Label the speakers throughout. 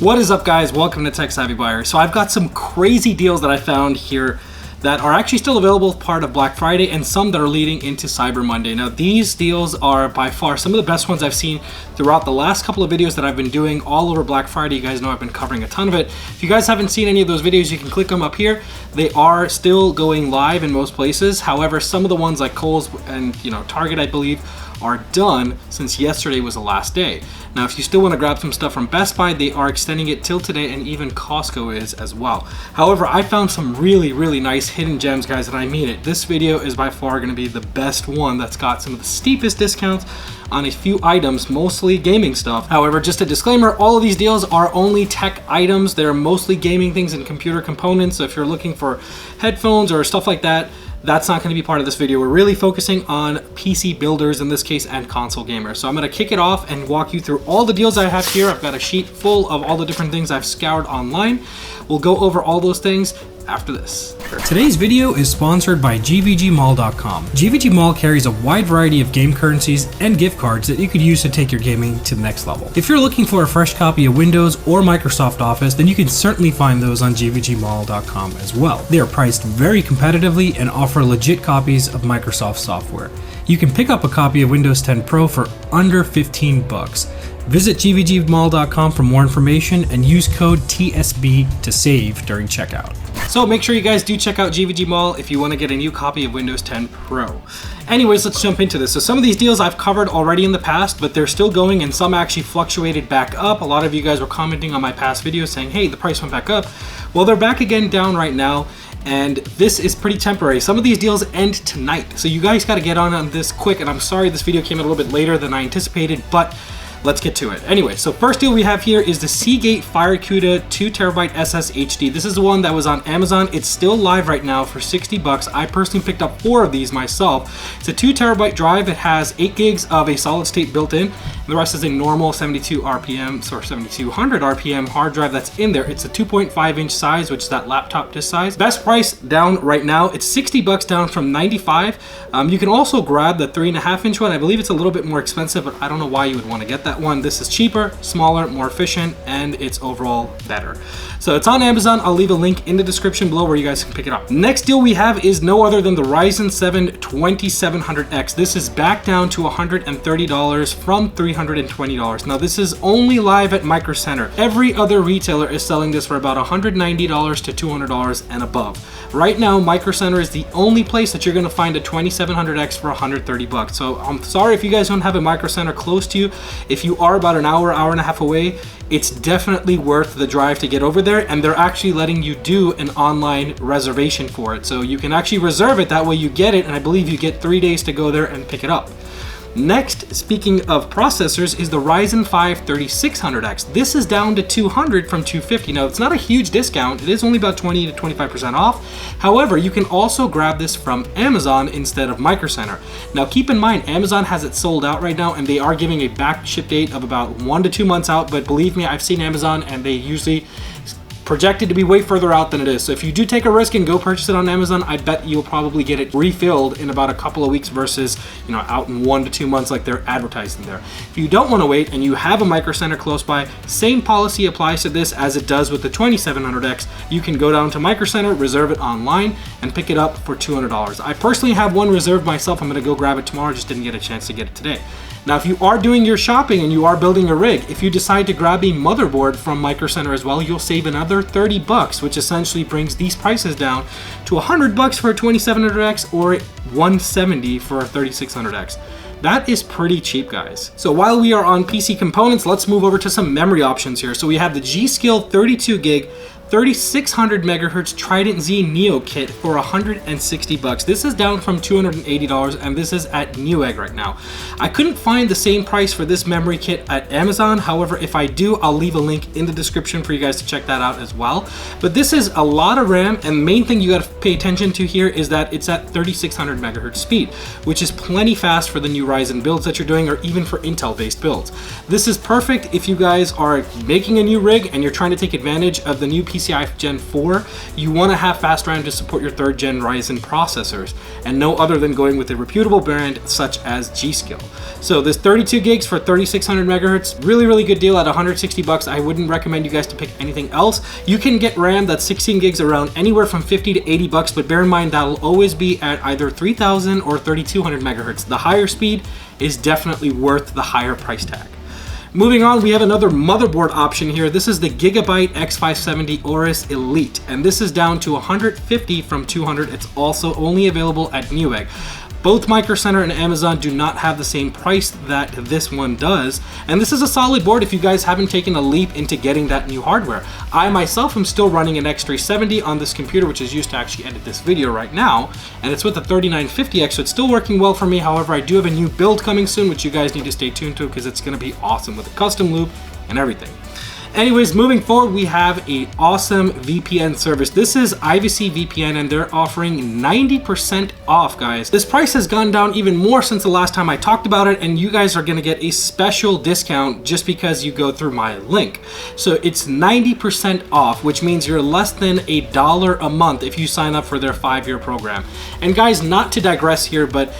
Speaker 1: What is up, guys? Welcome to Tech Savvy Buyer. So I've got some crazy deals that I found here that are actually still available as part of Black Friday and some that are leading into Cyber Monday. Now, these deals are by far some of the best ones I've seen throughout the last couple of videos that I've been doing all over Black Friday. You guys know I've been covering a ton of it. If you guys haven't seen any of those videos, you can click them up here. They are still going live in most places. However, some of the ones like Kohl's and Target, I believe, are done since yesterday was the last day. Now, if you still want to grab some stuff from Best Buy, they are extending it till today, and even Costco is as well. However, I found some really nice hidden gems, guys, and I mean it. This video is by far going to be the best one that's got some of the steepest discounts on a few items, mostly gaming stuff. However, just a disclaimer, all of these deals are only tech items. They're mostly gaming things and computer components. So if you're looking for headphones or stuff like that, that's not going to be part of this video. We're really focusing on PC builders in this case and console gamers. So I'm going to kick it off and walk you through all the deals I have here. I've got a sheet full of all the different things I've scoured online. We'll go over all those things after this.
Speaker 2: Today's video is sponsored by GVGMall.com. GVG Mall carries a wide variety of game currencies and gift cards that you could use to take your gaming to the next level. If you're looking for a fresh copy of Windows or Microsoft Office, then you can certainly find those on GVGMall.com as well. They are priced very competitively and offer legit copies of Microsoft software. You can pick up a copy of Windows 10 Pro for under 15 bucks. Visit GVGMall.com for more information and use code TSB to save during checkout.
Speaker 1: So make sure you guys do check out GVG Mall if you want to get a new copy of Windows 10 Pro. Anyways, let's jump into this. So some of these deals I've covered already in the past, but they're still going, and some actually fluctuated back up. A lot of you guys were commenting on my past videos saying, hey, the price went back up. Well, they're back again down right now, and this is pretty temporary. Some of these deals end tonight, so you guys got to get on this quick, and I'm sorry this video came a little bit later than I anticipated, but let's get to it. Anyway, so first deal we have here is the Seagate FireCuda 2TB SSHD. This is the one that was on Amazon. It's still live right now for 60 bucks. I personally picked up 4 of these myself. It's a 2TB drive. It has 8 gigs of a solid state built in. The rest is a normal 72 RPM or 7200 RPM hard drive that's in there. It's a 2.5 inch size, which is that laptop disk size. Best price down right now. It's 60 bucks down from 95. You can also grab the 3.5 inch one. I believe it's a little bit more expensive, but I don't know why you would want to get that one. This is cheaper, smaller, more efficient, and it's overall better. So it's on Amazon. I'll leave a link in the description below where you guys can pick it up. Next deal we have is no other than the Ryzen 7 2700X. This is back down to $130 from $320. Now this is only live at Microcenter. Every other retailer is selling this for about $190 to $200 and above. Right now, Microcenter is the only place that you're going to find a 2700X for 130 bucks. So I'm sorry if you guys don't have a Microcenter close to you. If you are about an hour and a half away, it's definitely worth the drive to get over there, and they're actually letting you do an online reservation for it. So you can actually reserve it, that way you get it, and I believe you get 3 days to go there and pick it up. Next, speaking of processors, is the Ryzen 5 3600X. This is down to $200 from $250. Now, it's not a huge discount. It is only about 20 to 25% off. However, you can also grab this from Amazon instead of Microcenter. Now, keep in mind, Amazon has it sold out right now, and they are giving a back ship date of about 1 to 2 months out. But believe me, I've seen Amazon, and they usually projected to be way further out than it is. So if you do take a risk and go purchase it on Amazon, I bet you'll probably get it refilled in about a couple of weeks versus, out in 1 to 2 months like they're advertising there. If you don't want to wait and you have a Microcenter close by, same policy applies to this as it does with the 2700X. You can go down to Microcenter, reserve it online, and pick it up for $200. I personally have one reserved myself. I'm going to go grab it tomorrow. Just didn't get a chance to get it today. Now, if you are doing your shopping and you are building a rig, if you decide to grab a motherboard from Microcenter as well, you'll save another 30 bucks, which essentially brings these prices down to 100 bucks for a 2700X or 170 for a 3600X. That is pretty cheap, guys. So while we are on PC components, let's move over to some memory options here. So we have the G.Skill 32 gig 3600 megahertz Trident Z Neo kit for 160 bucks. This is down from $280, and this is at Newegg right now. I couldn't find the same price for this memory kit at Amazon. However, if I do, I'll leave a link in the description for you guys to check that out as well. But this is a lot of RAM, and the main thing you got to pay attention to here is that it's at 3600 megahertz speed, which is plenty fast for the new Ryzen builds that you're doing, or even for Intel-based builds. This is perfect if you guys are making a new rig and you're trying to take advantage of the new PC PCI Gen 4, you want to have fast RAM to support your 3rd gen Ryzen processors, and no other than going with a reputable brand such as G.Skill. So this 32 gigs for 3600 megahertz, really good deal at 160 bucks. I wouldn't recommend you guys to pick anything else. You can get RAM that's 16 gigs around anywhere from 50 to 80 bucks, but bear in mind that'll always be at either 3000 or 3200 megahertz. The higher speed is definitely worth the higher price tag. Moving on, we have another motherboard option here. This is the Gigabyte X570 Aorus Elite, and this is down to 150 from 200. It's also only available at Newegg. Both Microcenter and Amazon do not have the same price that this one does, and this is a solid board if you guys haven't taken a leap into getting that new hardware. I myself am still running an X370 on this computer, which is used to actually edit this video right now, and it's with a 3950X, so it's still working well for me. However, I do have a new build coming soon, which you guys need to stay tuned to because it's going to be awesome with a custom loop and everything. Anyways, moving forward, we have an awesome VPN service. This is Ivacy VPN, and they're offering 90% off, guys. This price has gone down even more since the last time I talked about it, and you guys are gonna get a special discount just because you go through my link. So it's 90% off, which means you're less than $1 a month if you sign up for their 5-year program. And guys, not to digress here, but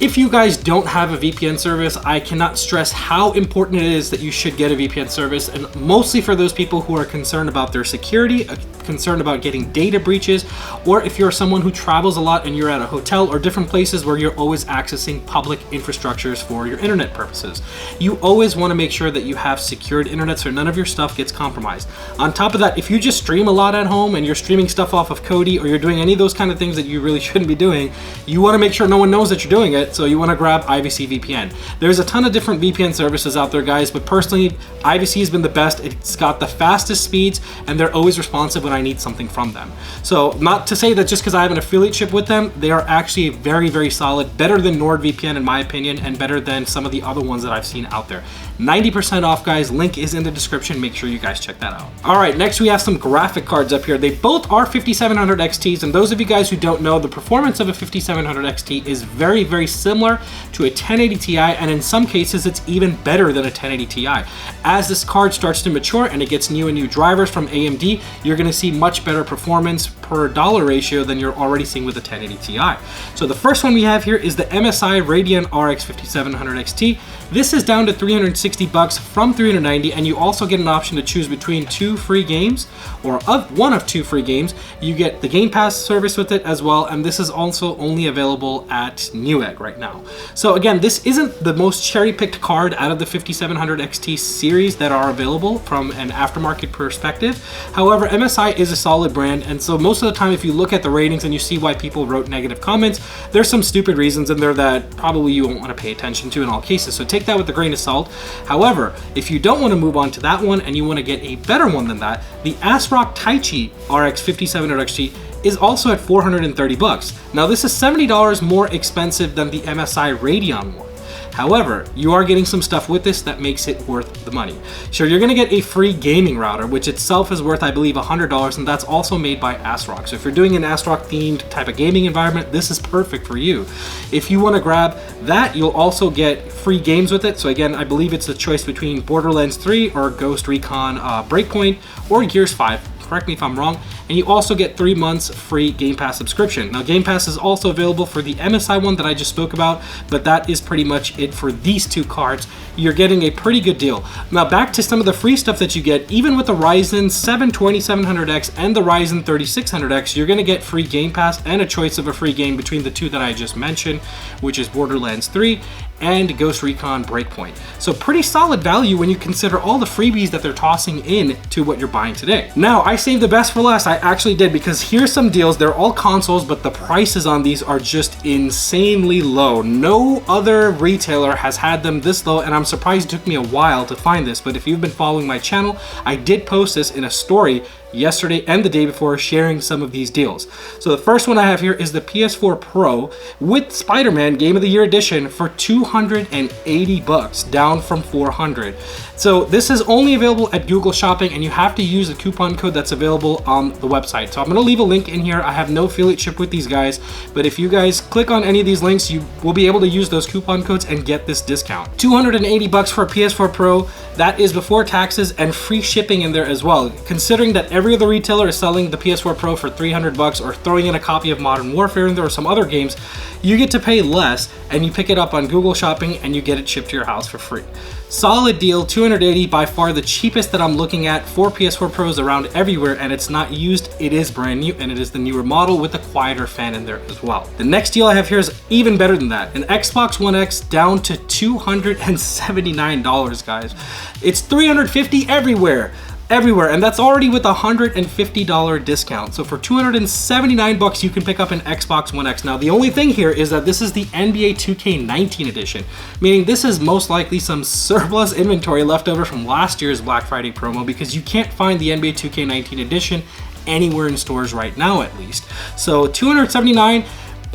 Speaker 1: if you guys don't have a VPN service, I cannot stress how important it is that you should get a VPN service, and mostly for those people who are concerned about their security, concerned about getting data breaches, or if you're someone who travels a lot and you're at a hotel or different places where you're always accessing public infrastructures for your internet purposes. You always want to make sure that you have secured internet so none of your stuff gets compromised. On top of that, if you just stream a lot at home and you're streaming stuff off of Kodi, or you're doing any of those kind of things that you really shouldn't be doing, you want to make sure no one knows that you're doing it, so you want to grab Ivacy VPN. There's a ton of different VPN services out there, guys, but personally, Ivacy has been the best. It's got the fastest speeds, and they're always responsive when I need something from them. So not to say that just because I have an affiliateship with them, they are actually very solid, better than NordVPN in my opinion, and better than some of the other ones that I've seen out there. 90% off, guys. Link is in the description. Make sure you guys check that out. All right, next we have some graphic cards up here. They both are 5700 XTs, and those of you guys who don't know, the performance of a 5700 XT is very similar to a 1080 Ti, and in some cases it's even better than a 1080 Ti. As this card starts to mature and it gets new and new drivers from AMD, you're going to see much better performance per dollar ratio than you're already seeing with a 1080 Ti. So the first one we have here is the MSI Radeon RX 5700 XT. This is down to 360 bucks from 390, and you also get an option to choose between 2 free games, or one of 2 free games. You get the Game Pass service with it as well, and this is also only available at Newegg right now. So again, this isn't the most cherry-picked card out of the 5700 XT series that are available from an aftermarket perspective. However, MSI is a solid brand, and so most of the time if you look at the ratings and you see why people wrote negative comments, there's some stupid reasons in there that probably you won't want to pay attention to in all cases, so take that with a grain of salt. However, if you don't want to move on to that one and you want to get a better one than that, the ASRock Taichi RX 5700 XT is also at 430 bucks. Now this is $70 more expensive than the MSI Radeon one. However, you are getting some stuff with this that makes it worth the money. Sure, you're gonna get a free gaming router, which itself is worth, I believe, $100, and that's also made by ASRock. So if you're doing an ASRock themed type of gaming environment, this is perfect for you. If you wanna grab that, you'll also get free games with it. So again, I believe it's a choice between Borderlands 3 or Ghost Recon Breakpoint or Gears 5. Correct me if I'm wrong. And you also get 3 months free Game Pass subscription. Now Game Pass is also available for the MSI one that I just spoke about, but that is pretty much it for these 2 cards. You're getting a pretty good deal. Now back to some of the free stuff that you get. Even with the Ryzen 7 2700X and the Ryzen 3600X, you're gonna get free Game Pass and a choice of a free game between the 2 that I just mentioned, which is Borderlands 3 and Ghost Recon Breakpoint. So pretty solid value when you consider all the freebies that they're tossing in to what you're buying today. Now, I saved the best for last. I actually did, because here's some deals. They're all consoles, but the prices on these are just insanely low. No other retailer has had them this low, and I'm surprised it took me a while to find this, but if you've been following my channel, I did post this in a story yesterday and the day before, sharing some of these deals. So the first one I have here is the PS4 Pro with Spider-Man Game of the Year Edition for 280 bucks, down from 400. So this is only available at Google Shopping, and you have to use the coupon code that's available on the website. So I'm gonna leave a link in here. I have no affiliateship with these guys, but if you guys click on any of these links, you will be able to use those coupon codes and get this discount. 280 bucks for a PS4 Pro. That is before taxes and free shipping in there as well. Considering that every other retailer is selling the PS4 Pro for $300 or throwing in a copy of Modern Warfare in there or some other games, you get to pay less and you pick it up on Google Shopping and you get it shipped to your house for free. Solid deal, $280, by far the cheapest that I'm looking at for PS4 Pros around everywhere, and it's not used, it is brand new, and it is the newer model with a quieter fan in there as well. The next deal I have here is even better than that. An Xbox One X down to $279, guys. It's $350 everywhere. And that's already with a $150 discount. So for $279 you can pick up an Xbox One X. Now the only thing here is that this is the NBA 2K19 edition, meaning this is most likely some surplus inventory left over from last year's Black Friday promo, because you can't find the NBA 2K19 edition anywhere in stores right now, at least. So $279,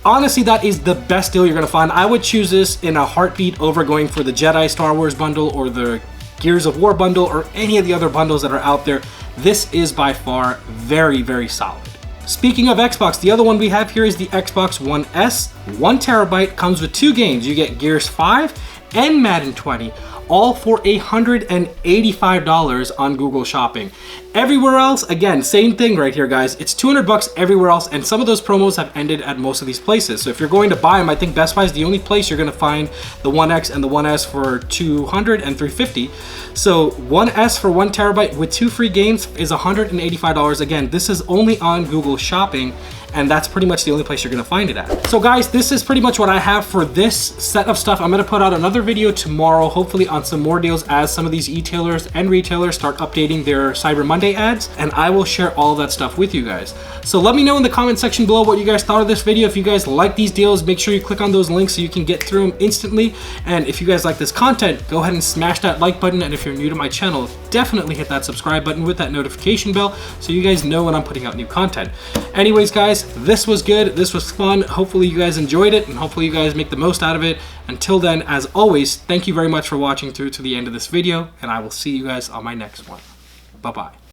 Speaker 1: honestly, that is the best deal you're gonna find. I would choose this in a heartbeat over going for the Jedi Star Wars bundle or the Gears of War bundle or any of the other bundles that are out there. This is by far very, very solid. Speaking of Xbox, the other one we have here is the Xbox One S. 1 terabyte, comes with 2 games. You get Gears 5 and Madden 20, all for $185 on Google Shopping. Everywhere else, again, same thing right here, guys. It's $200 everywhere else, and some of those promos have ended at most of these places. So if you're going to buy them, I think Best Buy is the only place you're gonna find the One X and the One S for $200 and $350. So One S for 1 terabyte with 2 free games is $185. Again, this is only on Google Shopping, and that's pretty much the only place you're gonna find it at. So guys, this is pretty much what I have for this set of stuff. I'm gonna put out another video tomorrow, hopefully on some more deals as some of these e-tailers and retailers start updating their Cyber Monday ads, and I will share all of that stuff with you guys. So let me know in the comment section below what you guys thought of this video. If you guys like these deals, make sure you click on those links so you can get through them instantly. And if you guys like this content, go ahead and smash that like button. And if you're new to my channel, definitely hit that subscribe button with that notification bell so you guys know when I'm putting out new content. Anyways, guys, this was good. This was fun. Hopefully you guys enjoyed it, and hopefully you guys make the most out of it. Until then, as always, thank you very much for watching through to the end of this video, and I will see you guys on my next one. Bye-bye.